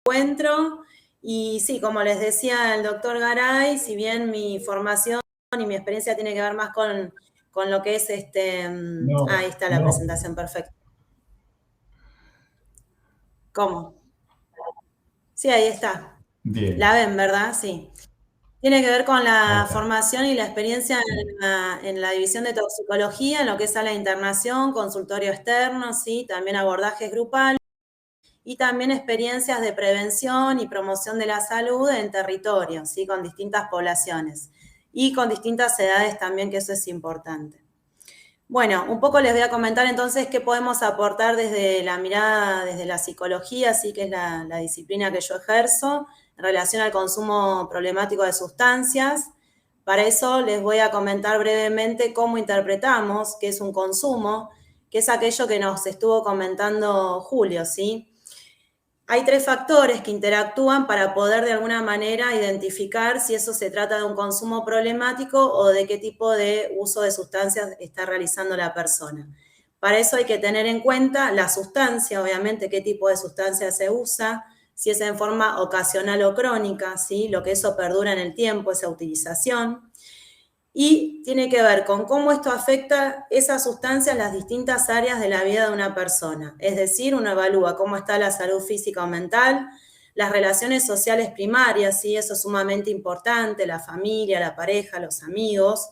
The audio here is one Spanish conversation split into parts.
encuentro. Y sí, como les decía el doctor Garay, si bien mi formación y mi experiencia tiene que ver más con lo que es ahí está la presentación, perfecto. ¿Cómo? Sí, ahí está. Bien. La ven, ¿verdad? Sí. Tiene que ver con la formación y la experiencia en la división de toxicología, en lo que es sala de internación, consultorio externo, sí, también abordajes grupales y también experiencias de prevención y promoción de la salud en territorios, ¿sí? Con distintas poblaciones y con distintas edades también, que eso es importante. Bueno, un poco les voy a comentar entonces qué podemos aportar desde la mirada, desde la psicología, sí, que es la disciplina que yo ejerzo, en relación al consumo problemático de sustancias. Para eso les voy a comentar brevemente cómo interpretamos qué es un consumo, que es aquello que nos estuvo comentando Julio, ¿sí? Hay tres factores que interactúan para poder de alguna manera identificar si eso se trata de un consumo problemático o de qué tipo de uso de sustancias está realizando la persona. Para eso hay que tener en cuenta la sustancia, obviamente, qué tipo de sustancia se usa, si es en forma ocasional o crónica, ¿sí? Lo que eso perdura en el tiempo, esa utilización. Y tiene que ver con cómo esto afecta esas sustancias en las distintas áreas de la vida de una persona. Es decir, uno evalúa cómo está la salud física o mental, las relaciones sociales primarias, ¿sí? Eso es sumamente importante, la familia, la pareja, los amigos,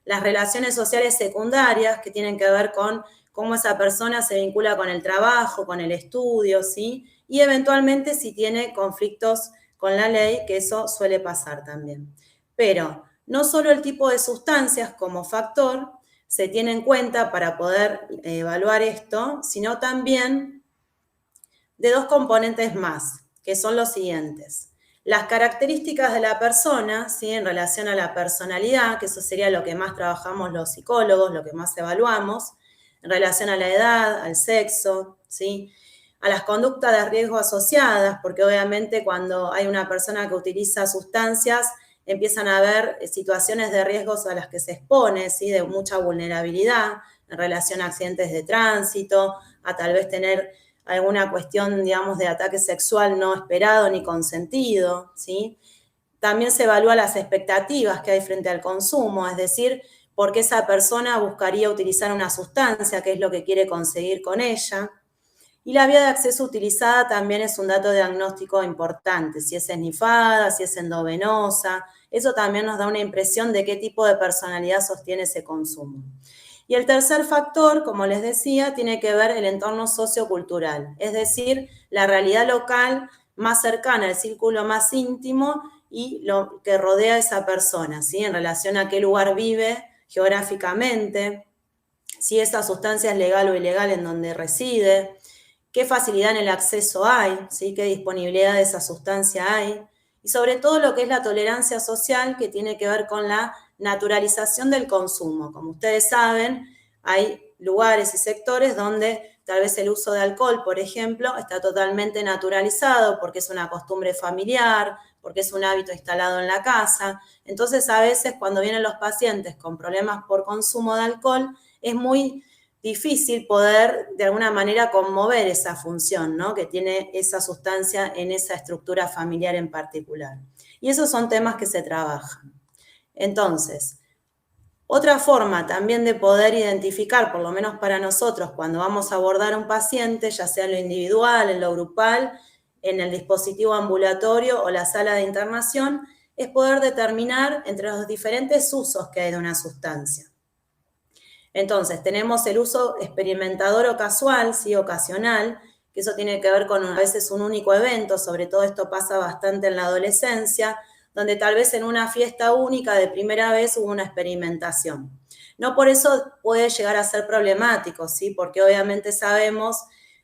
las relaciones sociales secundarias, que tienen que ver con cómo esa persona se vincula con el trabajo, con el estudio, ¿sí? Y eventualmente si tiene conflictos con la ley, que eso suele pasar también. Pero no solo el tipo de sustancias como factor se tiene en cuenta para poder evaluar esto, sino también de dos componentes más, que son los siguientes. Las características de la persona, ¿sí? En relación a la personalidad, que eso sería lo que más trabajamos los psicólogos, lo que más evaluamos, en relación a la edad, al sexo, ¿sí? A las conductas de riesgo asociadas, porque obviamente cuando hay una persona que utiliza sustancias, empiezan a haber situaciones de riesgos a las que se expone, ¿sí? De mucha vulnerabilidad en relación a accidentes de tránsito, a tal vez tener alguna cuestión, digamos, de ataque sexual no esperado ni consentido, ¿sí? También se evalúa las expectativas que hay frente al consumo, es decir, por qué esa persona buscaría utilizar una sustancia, qué es lo que quiere conseguir con ella. Y la vía de acceso utilizada también es un dato diagnóstico importante, si es esnifada, si es endovenosa, eso también nos da una impresión de qué tipo de personalidad sostiene ese consumo. Y el tercer factor, como les decía, tiene que ver el entorno sociocultural, es decir, la realidad local más cercana, el círculo más íntimo y lo que rodea a esa persona, ¿sí? En relación a qué lugar vive geográficamente, si esa sustancia es legal o ilegal en donde reside, qué facilidad en el acceso hay, ¿sí? Qué disponibilidad de esa sustancia hay, y sobre todo lo que es la tolerancia social, que tiene que ver con la naturalización del consumo. Como ustedes saben, hay lugares y sectores donde tal vez el uso de alcohol, por ejemplo, está totalmente naturalizado porque es una costumbre familiar, porque es un hábito instalado en la casa. Entonces, a veces cuando vienen los pacientes con problemas por consumo de alcohol, es muy difícil poder de alguna manera conmover esa función, ¿no? Que tiene esa sustancia en esa estructura familiar en particular. Y esos son temas que se trabajan. Entonces, otra forma también de poder identificar, por lo menos para nosotros, cuando vamos a abordar a un paciente, ya sea en lo individual, en lo grupal, en el dispositivo ambulatorio o la sala de internación, es poder determinar entre los diferentes usos que hay de una sustancia. Entonces, tenemos el uso experimentador o casual, sí, ocasional, que eso tiene que ver con a veces un único evento, sobre todo esto pasa bastante en la adolescencia, donde tal vez en una fiesta única de primera vez hubo una experimentación. No por eso puede llegar a ser problemático, ¿sí? Porque obviamente sabemos,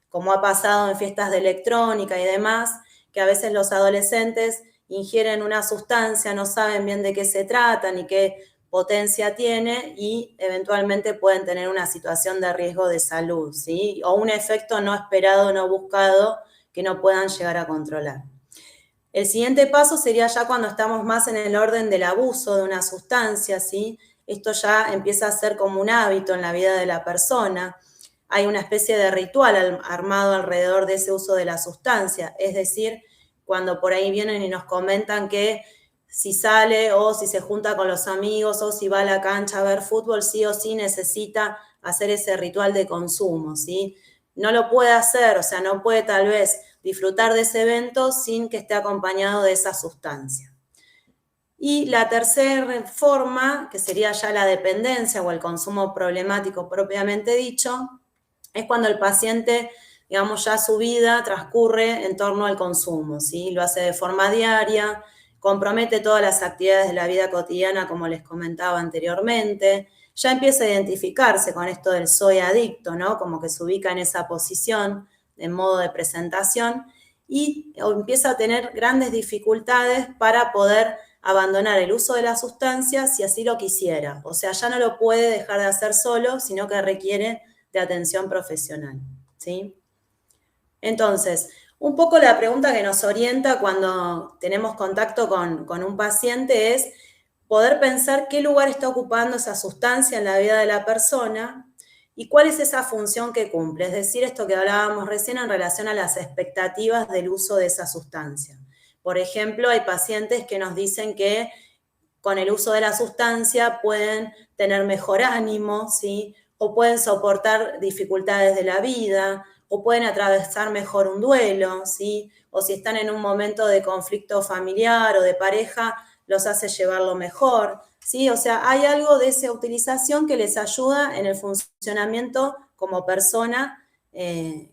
como ha pasado en fiestas de electrónica y demás, que a veces los adolescentes ingieren una sustancia, no saben bien de qué se trata ni qué potencia tiene y eventualmente pueden tener una situación de riesgo de salud, ¿sí? O un efecto no esperado, no buscado, que no puedan llegar a controlar. El siguiente paso sería ya cuando estamos más en el orden del abuso de una sustancia, ¿sí? Esto ya empieza a ser como un hábito en la vida de la persona. Hay una especie de ritual armado alrededor de ese uso de la sustancia, es decir, cuando por ahí vienen y nos comentan que si sale o si se junta con los amigos o si va a la cancha a ver fútbol, sí o sí necesita hacer ese ritual de consumo, ¿sí? No lo puede hacer, o sea, no puede tal vez disfrutar de ese evento sin que esté acompañado de esa sustancia. Y la tercera forma, que sería ya la dependencia o el consumo problemático propiamente dicho, es cuando el paciente, digamos, ya su vida transcurre en torno al consumo, ¿sí? Lo hace de forma diaria, compromete todas las actividades de la vida cotidiana, como les comentaba anteriormente, ya empieza a identificarse con esto del soy adicto, ¿no? Como que se ubica en esa posición, en modo de presentación, y empieza a tener grandes dificultades para poder abandonar el uso de la sustancia si así lo quisiera. O sea, ya no lo puede dejar de hacer solo, sino que requiere de atención profesional, ¿sí? Entonces, un poco la pregunta que nos orienta cuando tenemos contacto con un paciente es poder pensar qué lugar está ocupando esa sustancia en la vida de la persona y cuál es esa función que cumple. Es decir, esto que hablábamos recién en relación a las expectativas del uso de esa sustancia. Por ejemplo, hay pacientes que nos dicen que con el uso de la sustancia pueden tener mejor ánimo, ¿sí? O pueden soportar dificultades de la vida, o pueden atravesar mejor un duelo, ¿sí? O si están en un momento de conflicto familiar o de pareja, los hace llevarlo mejor, ¿sí? O sea, hay algo de esa utilización que les ayuda en el funcionamiento como persona,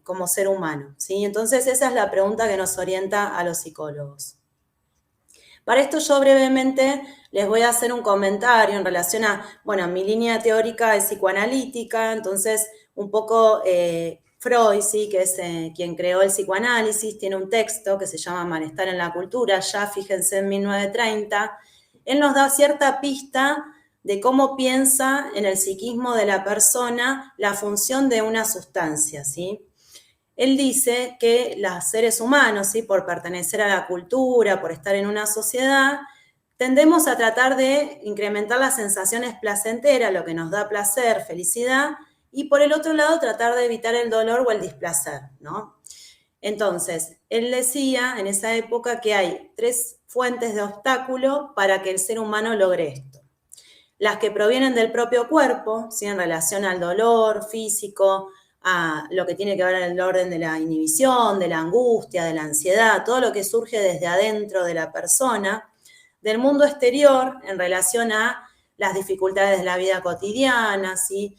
como ser humano, ¿sí? Entonces esa es la pregunta que nos orienta a los psicólogos. Para esto yo brevemente les voy a hacer un comentario en relación a, bueno, mi línea teórica es psicoanalítica, entonces un poco Freud, ¿sí? Que es quien creó el psicoanálisis, tiene un texto que se llama Malestar en la cultura, ya fíjense en 1930, él nos da cierta pista de cómo piensa en el psiquismo de la persona la función de una sustancia, ¿sí? Él dice que los seres humanos, ¿sí? Por pertenecer a la cultura, por estar en una sociedad, tendemos a tratar de incrementar las sensaciones placenteras, lo que nos da placer, felicidad, y por el otro lado tratar de evitar el dolor o el displacer, ¿no? Entonces, él decía en esa época que hay 3 fuentes de obstáculo para que el ser humano logre esto. Las que provienen del propio cuerpo, ¿sí? En relación al dolor físico, a lo que tiene que ver en el orden de la inhibición, de la angustia, de la ansiedad, todo lo que surge desde adentro de la persona, del mundo exterior en relación a las dificultades de la vida cotidiana, ¿sí?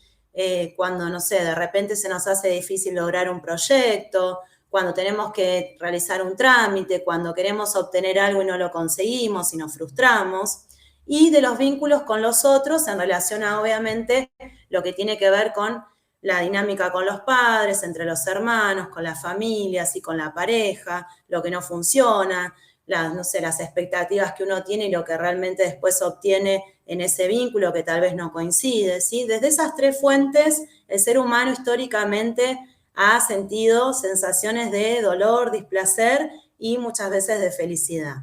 Cuando, no sé, de repente se nos hace difícil lograr un proyecto, cuando tenemos que realizar un trámite, cuando queremos obtener algo y no lo conseguimos y nos frustramos, y de los vínculos con los otros en relación a, obviamente, lo que tiene que ver con la dinámica con los padres, entre los hermanos, con las familias y con la pareja, lo que no funciona, no sé, las expectativas que uno tiene y lo que realmente después obtiene en ese vínculo que tal vez no coincide, ¿sí? Desde esas 3 fuentes, el ser humano históricamente ha sentido sensaciones de dolor, displacer y muchas veces de felicidad.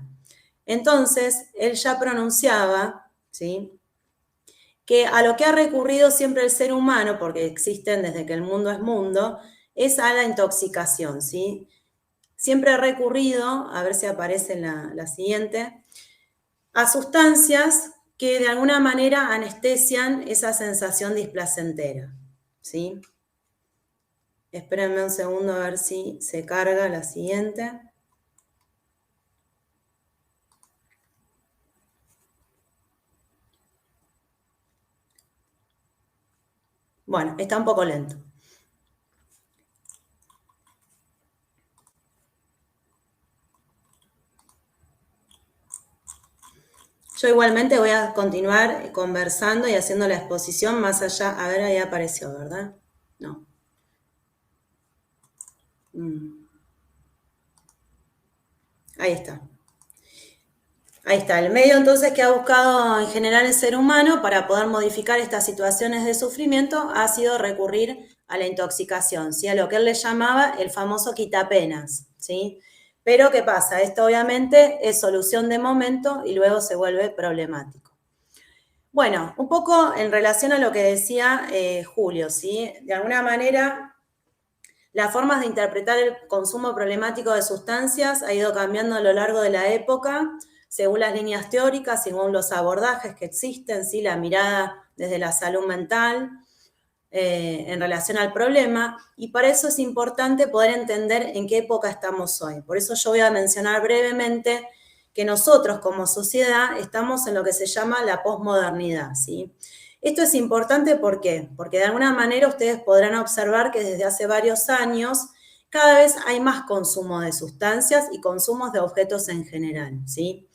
Entonces, él ya pronunciaba, ¿sí? Que a lo que ha recurrido siempre el ser humano, porque existen desde que el mundo es mundo, es a la intoxicación, ¿sí? Siempre ha recurrido, a ver si aparece la siguiente, a sustancias que de alguna manera anestesian esa sensación displacentera, ¿sí? Espérenme un segundo a ver si se carga la siguiente. Bueno, está un poco lento. Yo igualmente voy a continuar conversando y haciendo la exposición más allá. A ver, ahí apareció, ¿verdad? No. Ahí está. Ahí está. El medio entonces que ha buscado en general el ser humano para poder modificar estas situaciones de sufrimiento ha sido recurrir a la intoxicación, ¿sí? A lo que él le llamaba el famoso quitapenas, ¿sí? Pero ¿qué pasa? Esto obviamente es solución de momento y luego se vuelve problemático. Bueno, un poco en relación a lo que decía Julio, ¿sí? De alguna manera, Las formas de interpretar el consumo problemático de sustancias ha ido cambiando a lo largo de la época, según las líneas teóricas, según los abordajes que existen, ¿sí? La mirada desde la salud mental en relación al problema, y para eso es importante poder entender en qué época estamos hoy. Por eso yo voy a mencionar brevemente que nosotros como sociedad estamos en lo que se llama la posmodernidad, ¿sí? Esto es importante, ¿por qué? Porque de alguna manera ustedes podrán observar que desde hace varios años cada vez hay más consumo de sustancias y consumos de objetos en general, ¿sí?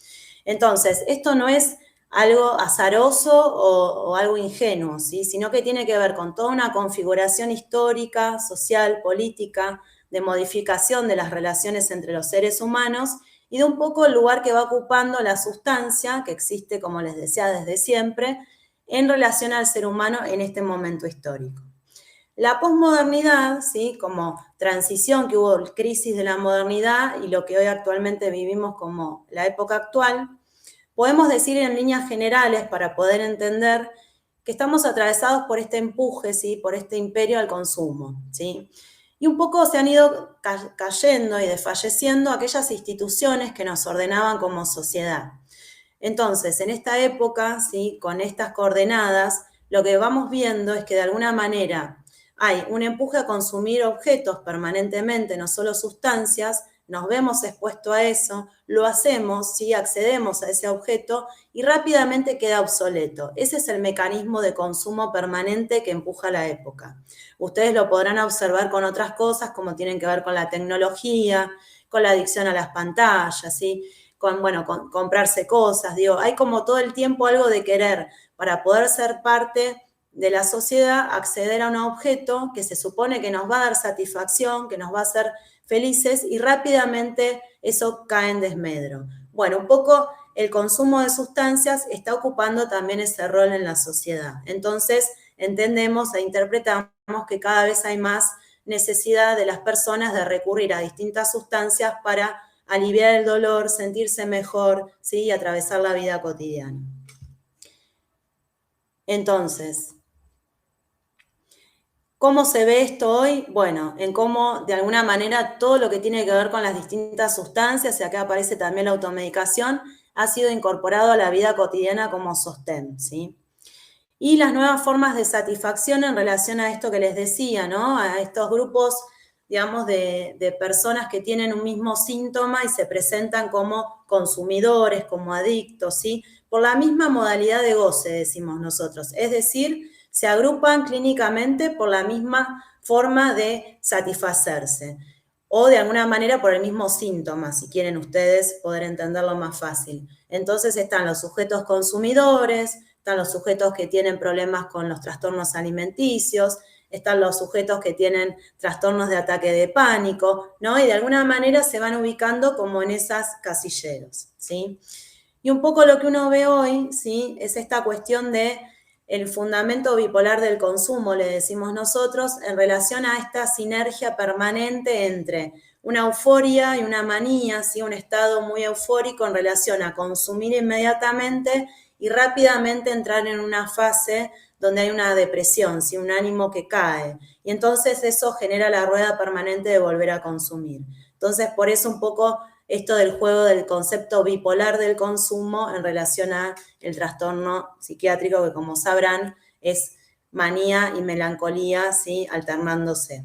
Entonces, esto no es algo azaroso o algo ingenuo, ¿sí? Sino que tiene que ver con toda una configuración histórica, social, política, de modificación de las relaciones entre los seres humanos y de un poco el lugar que va ocupando la sustancia, que existe, como les decía, desde siempre, en relación al ser humano en este momento histórico. La posmodernidad, ¿sí? Como transición que hubo, crisis de la modernidad y lo que hoy actualmente vivimos como la época actual, podemos decir en líneas generales, para poder entender, que estamos atravesados por este empuje, ¿sí? Por este imperio al consumo, ¿sí? Y un poco se han ido cayendo y desfalleciendo aquellas instituciones que nos ordenaban como sociedad. Entonces, en esta época, ¿sí? Con estas coordenadas, lo que vamos viendo es que de alguna manera hay un empuje a consumir objetos permanentemente, no solo sustancias, nos vemos expuestos a eso, lo hacemos, ¿sí? Accedemos a ese objeto y rápidamente queda obsoleto. Ese es el mecanismo de consumo permanente que empuja la época. Ustedes lo podrán observar con otras cosas como tienen que ver con la tecnología, con la adicción a las pantallas, ¿sí? Con comprarse cosas, digo, hay como todo el tiempo algo de querer para poder ser parte de la sociedad, acceder a un objeto que se supone que nos va a dar satisfacción, que nos va a hacer felices y rápidamente eso cae en desmedro. Bueno, un poco el consumo de sustancias está ocupando también ese rol en la sociedad. Entonces, entendemos e interpretamos que cada vez hay más necesidad de las personas de recurrir a distintas sustancias para aliviar el dolor, sentirse mejor, ¿sí? Y atravesar la vida cotidiana. Entonces, ¿cómo se ve esto hoy? Bueno, en cómo de alguna manera todo lo que tiene que ver con las distintas sustancias, y acá aparece también la automedicación, ha sido incorporado a la vida cotidiana como sostén, ¿sí? Y las nuevas formas de satisfacción en relación a esto que les decía, ¿no? A estos grupos, digamos, de personas que tienen un mismo síntoma y se presentan como consumidores, como adictos, ¿sí? Por la misma modalidad de goce, decimos nosotros. Es decir, se agrupan clínicamente por la misma forma de satisfacerse o de alguna manera por el mismo síntoma, si quieren ustedes poder entenderlo más fácil. Entonces están los sujetos consumidores, están los sujetos que tienen problemas con los trastornos alimenticios, están los sujetos que tienen trastornos de ataque de pánico, ¿no? Y de alguna manera se van ubicando como en esas casilleros, ¿sí? Y un poco lo que uno ve hoy, ¿sí? Es esta cuestión de el fundamento bipolar del consumo, le decimos nosotros, en relación a esta sinergia permanente entre una euforia y una manía, ¿sí? Un estado muy eufórico en relación a consumir inmediatamente y rápidamente entrar en una fase donde hay una depresión, ¿sí? Un ánimo que cae. Y entonces eso genera la rueda permanente de volver a consumir. Entonces, por eso un poco esto del juego del concepto bipolar del consumo en relación a el trastorno psiquiátrico, que como sabrán es manía y melancolía, ¿sí? Alternándose.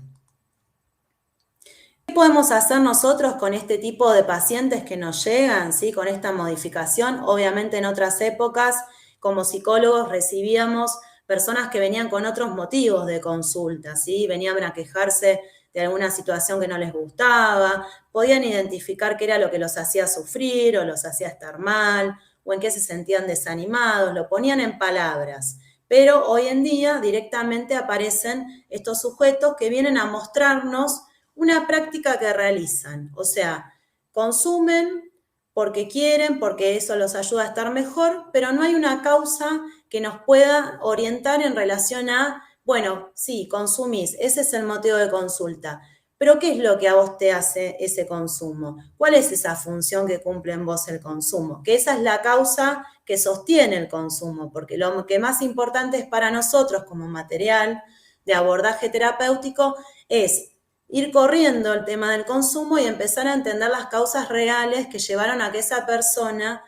¿Qué podemos hacer nosotros con este tipo de pacientes que nos llegan, ¿sí? Con esta modificación? Obviamente en otras épocas, como psicólogos, recibíamos personas que venían con otros motivos de consulta, ¿sí? Venían a quejarse de alguna situación que no les gustaba, podían identificar qué era lo que los hacía sufrir o los hacía estar mal, o en qué se sentían desanimados, lo ponían en palabras. Pero hoy en día directamente aparecen estos sujetos que vienen a mostrarnos una práctica que realizan, o sea, consumen porque quieren, porque eso los ayuda a estar mejor, pero no hay una causa que nos pueda orientar en relación a, bueno, sí, consumís, ese es el motivo de consulta, pero ¿qué es lo que a vos te hace ese consumo? ¿Cuál es esa función que cumple en vos el consumo? Que esa es la causa que sostiene el consumo, porque lo que más importante es para nosotros como material de abordaje terapéutico es ir corriendo el tema del consumo y empezar a entender las causas reales que llevaron a que esa persona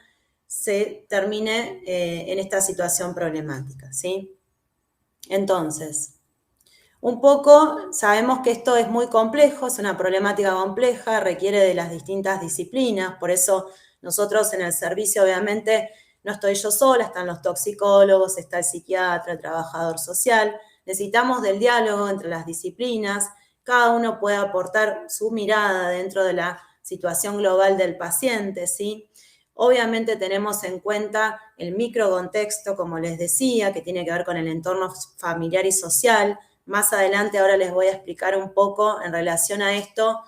se termine en esta situación problemática, ¿sí? Entonces, un poco sabemos que esto es muy complejo, es una problemática compleja, requiere de las distintas disciplinas, por eso nosotros en el servicio obviamente no estoy yo sola, están los toxicólogos, está el psiquiatra, el trabajador social, necesitamos del diálogo entre las disciplinas, cada uno puede aportar su mirada dentro de la situación global del paciente, ¿sí? Obviamente tenemos en cuenta el microcontexto, como les decía, que tiene que ver con el entorno familiar y social. Más adelante ahora les voy a explicar un poco en relación a esto,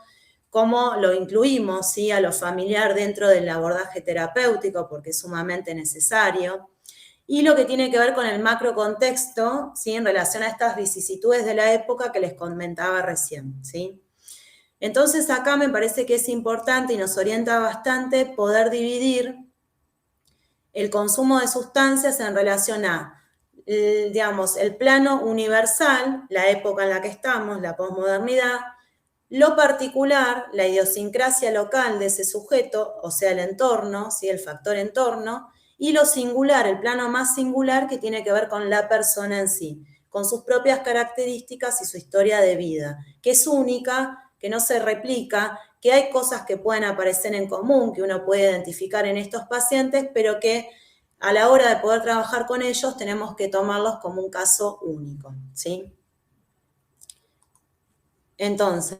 cómo lo incluimos, ¿sí?, a lo familiar dentro del abordaje terapéutico, porque es sumamente necesario. Y lo que tiene que ver con el macrocontexto, ¿sí?, en relación a estas vicisitudes de la época que les comentaba recién, ¿sí? Entonces acá me parece que es importante y nos orienta bastante poder dividir el consumo de sustancias en relación a, digamos, el plano universal, la época en la que estamos, la posmodernidad, lo particular, la idiosincrasia local de ese sujeto, o sea, el entorno, ¿sí?, el factor entorno, y lo singular, el plano más singular que tiene que ver con la persona en sí, con sus propias características y su historia de vida, que es única, que no se replica, que hay cosas que pueden aparecer en común, que uno puede identificar en estos pacientes, pero que a la hora de poder trabajar con ellos tenemos que tomarlos como un caso único, ¿sí? Entonces,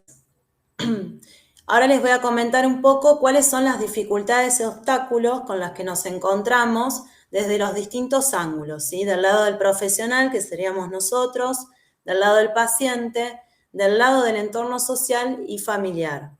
ahora les voy a comentar un poco cuáles son las dificultades y obstáculos con las que nos encontramos desde los distintos ángulos, ¿sí? Del lado del profesional, que seríamos nosotros, del lado del paciente, del lado del entorno social y familiar.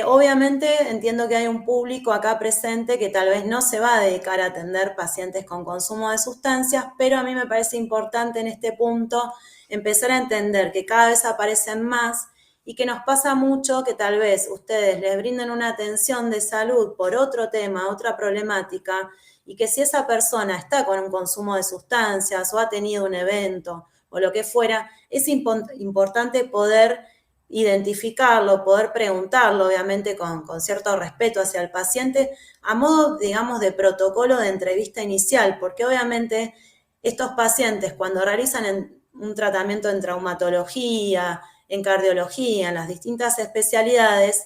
Obviamente entiendo que hay un público acá presente que tal vez no se va a dedicar a atender pacientes con consumo de sustancias, pero a mí me parece importante en este punto empezar a entender que cada vez aparecen más y que nos pasa mucho que tal vez ustedes les brinden una atención de salud por otro tema, otra problemática, y que si esa persona está con un consumo de sustancias o ha tenido un evento o lo que fuera, es importante poder identificarlo, poder preguntarlo, obviamente con cierto respeto hacia el paciente, a modo, digamos, de protocolo de entrevista inicial, porque obviamente estos pacientes cuando realizan un tratamiento en traumatología, en cardiología, en las distintas especialidades,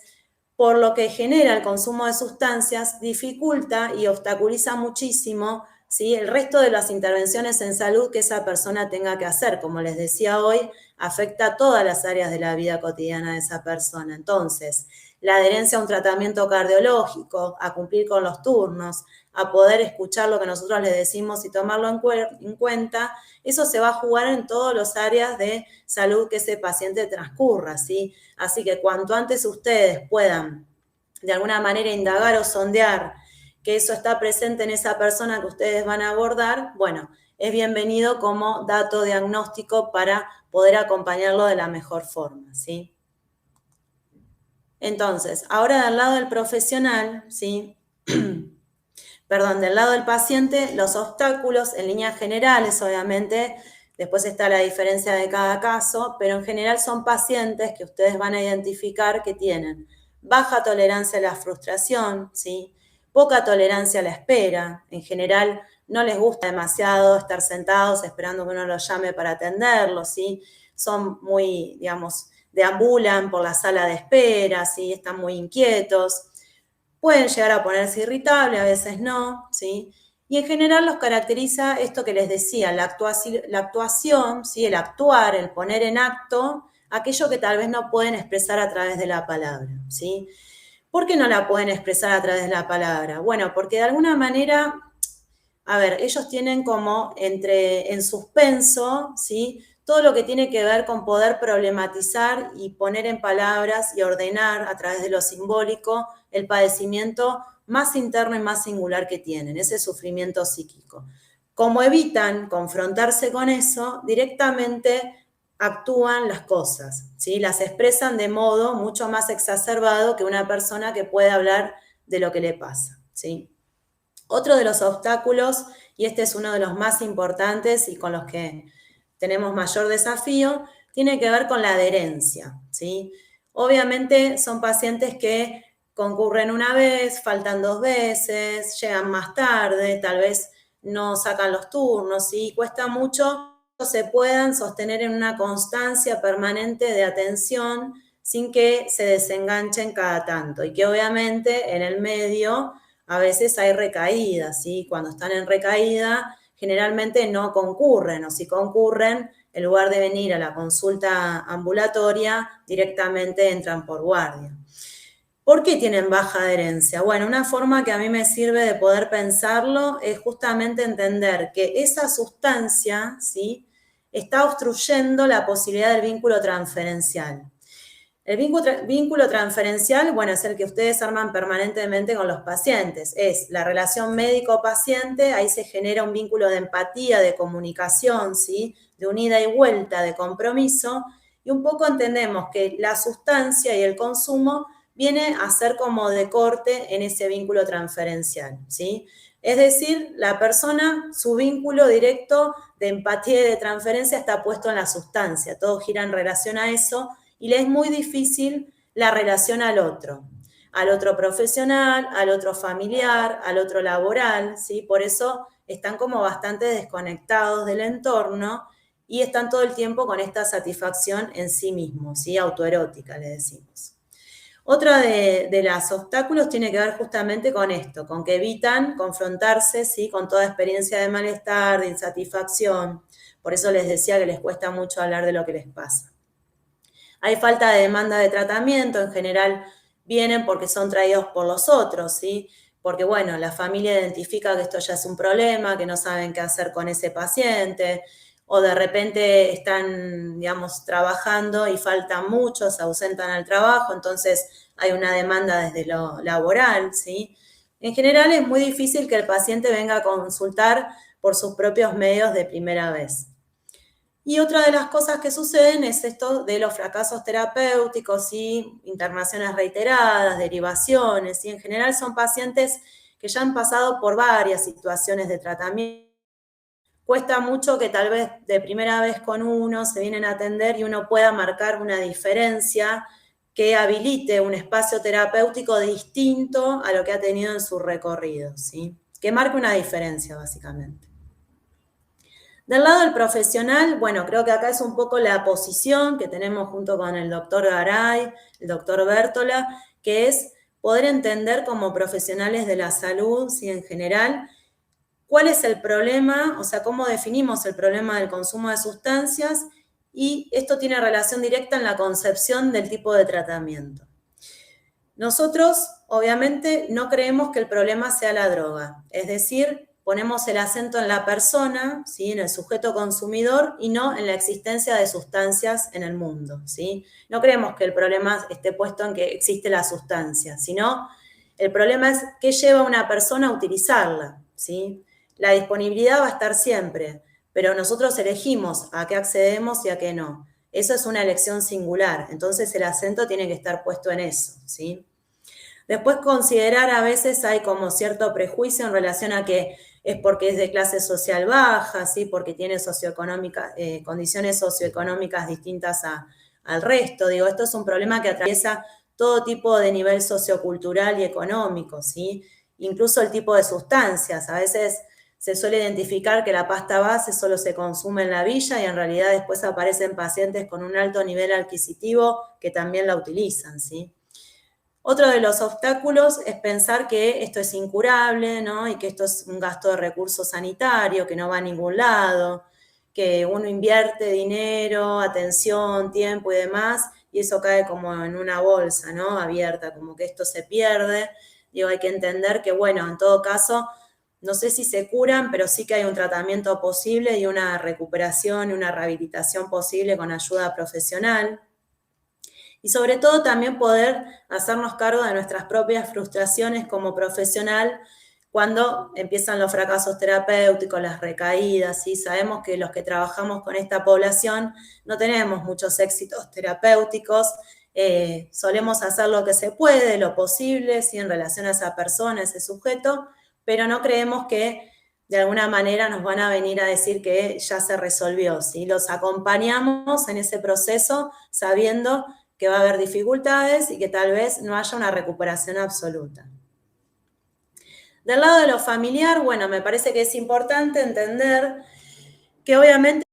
por lo que genera el consumo de sustancias, dificulta y obstaculiza muchísimo, ¿sí?, el resto de las intervenciones en salud que esa persona tenga que hacer. Como les decía hoy, afecta a todas las áreas de la vida cotidiana de esa persona. Entonces, la adherencia a un tratamiento cardiológico, a cumplir con los turnos, a poder escuchar lo que nosotros les decimos y tomarlo en cuenta, eso se va a jugar en todas las áreas de salud que ese paciente transcurra, ¿sí? Así que cuanto antes ustedes puedan de alguna manera indagar o sondear que eso está presente en esa persona que ustedes van a abordar, bueno, es bienvenido como dato diagnóstico para poder acompañarlo de la mejor forma, ¿sí? Entonces, ahora del lado del profesional, ¿sí? Perdón, del lado del paciente, los obstáculos en líneas generales, obviamente, después está la diferencia de cada caso, pero en general son pacientes que ustedes van a identificar que tienen baja tolerancia a la frustración, ¿sí?, poca tolerancia a la espera, en general no les gusta demasiado estar sentados esperando que uno los llame para atenderlos, ¿sí?, son muy, digamos, deambulan por la sala de espera, ¿sí?, están muy inquietos, pueden llegar a ponerse irritables, a veces no, ¿sí? Y en general los caracteriza esto que les decía, la actuación, ¿sí?, el actuar, el poner en acto, aquello que tal vez no pueden expresar a través de la palabra, ¿sí? ¿Por qué no la pueden expresar a través de la palabra? Bueno, porque de alguna manera, a ver, ellos tienen como en suspenso, ¿sí?, todo lo que tiene que ver con poder problematizar y poner en palabras y ordenar a través de lo simbólico el padecimiento más interno y más singular que tienen, ese sufrimiento psíquico. Como evitan confrontarse con eso, directamente actúan las cosas, ¿sí?, las expresan de modo mucho más exacerbado que una persona que puede hablar de lo que le pasa, ¿sí? Otro de los obstáculos, y este es uno de los más importantes y con los que tenemos mayor desafío, tiene que ver con la adherencia, ¿sí? ¿sí? Obviamente son pacientes que concurren una vez, faltan 2 veces, llegan más tarde, tal vez no sacan los turnos, ¿sí? Cuesta mucho que se puedan sostener en una constancia permanente de atención sin que se desenganchen cada tanto y que obviamente en el medio a veces hay recaídas, ¿sí? Cuando están en recaída generalmente no concurren, o si concurren, en lugar de venir a la consulta ambulatoria, directamente entran por guardia. ¿Por qué tienen baja adherencia? Bueno, una forma que a mí me sirve de poder pensarlo es justamente entender que esa sustancia, ¿sí?, está obstruyendo la posibilidad del vínculo transferencial. El vínculo transferencial, bueno, es el que ustedes arman permanentemente con los pacientes. Es la relación médico-paciente, ahí se genera un vínculo de empatía, de comunicación, ¿sí?, de unida y vuelta, de compromiso, y un poco entendemos que la sustancia y el consumo viene a ser como de corte en ese vínculo transferencial, ¿sí? Es decir, la persona, su vínculo directo de empatía y de transferencia está puesto en la sustancia, todo gira en relación a eso, y le es muy difícil la relación al otro profesional, al otro familiar, al otro laboral, ¿sí? Por eso están como bastante desconectados del entorno y están todo el tiempo con esta satisfacción en sí mismos, ¿sí? Autoerótica, le decimos. Otra de los obstáculos tiene que ver justamente con esto, con que evitan confrontarse, ¿sí?, con toda experiencia de malestar, de insatisfacción. Por eso les decía que les cuesta mucho hablar de lo que les pasa. Hay falta de demanda de tratamiento, en general vienen porque son traídos por los otros, ¿sí? Porque, bueno, la familia identifica que esto ya es un problema, que no saben qué hacer con ese paciente, o de repente están, digamos, trabajando y faltan muchos, se ausentan al trabajo, entonces hay una demanda desde lo laboral, ¿sí? En general es muy difícil que el paciente venga a consultar por sus propios medios de primera vez. Y otra de las cosas que suceden es esto de los fracasos terapéuticos y internaciones reiteradas, derivaciones, y en general son pacientes que ya han pasado por varias situaciones de tratamiento. Cuesta mucho que tal vez de primera vez con uno se vienen a atender y uno pueda marcar una diferencia que habilite un espacio terapéutico distinto a lo que ha tenido en su recorrido, ¿sí? Que marque una diferencia, básicamente. Del lado del profesional, bueno, creo que acá es un poco la posición que tenemos junto con el doctor Garay, el doctor Bértola, que es poder entender como profesionales de la salud, ¿sí?, en general, cuál es el problema, o sea, cómo definimos el problema del consumo de sustancias, y esto tiene relación directa en la concepción del tipo de tratamiento. Nosotros, obviamente, no creemos que el problema sea la droga, es decir, ponemos el acento en la persona, ¿sí?, en el sujeto consumidor, y no en la existencia de sustancias en el mundo, ¿sí? No creemos que el problema esté puesto en que existe la sustancia, sino el problema es qué lleva a una persona a utilizarla, ¿sí? La disponibilidad va a estar siempre, pero nosotros elegimos a qué accedemos y a qué no. Eso es una elección singular, entonces el acento tiene que estar puesto en eso, ¿sí? Después considerar a veces hay como cierto prejuicio en relación a que es porque es de clase social baja, ¿sí?, porque tiene condiciones socioeconómicas distintas al resto. Digo, esto es un problema que atraviesa todo tipo de nivel sociocultural y económico, ¿sí? Incluso el tipo de sustancias. A veces se suele identificar que la pasta base solo se consume en la villa y en realidad después aparecen pacientes con un alto nivel adquisitivo que también la utilizan, ¿sí? Otro de los obstáculos es pensar que esto es incurable, ¿no?, y que esto es un gasto de recursos sanitario, que no va a ningún lado, que uno invierte dinero, atención, tiempo y demás, y eso cae como en una bolsa, ¿no?, abierta, como que esto se pierde. Digo, hay que entender que, bueno, en todo caso, no sé si se curan, pero sí que hay un tratamiento posible y una recuperación y una rehabilitación posible con ayuda profesional. Y sobre todo también poder hacernos cargo de nuestras propias frustraciones como profesional cuando empiezan los fracasos terapéuticos, las recaídas, ¿sí? Sabemos que los que trabajamos con esta población no tenemos muchos éxitos terapéuticos, solemos hacer lo que se puede, lo posible, ¿sí?, en relación a esa persona, a ese sujeto, pero no creemos que de alguna manera nos van a venir a decir que ya se resolvió, ¿sí? Los acompañamos en ese proceso sabiendo que va a haber dificultades y que tal vez no haya una recuperación absoluta. Del lado de lo familiar, bueno, me parece que es importante entender que obviamente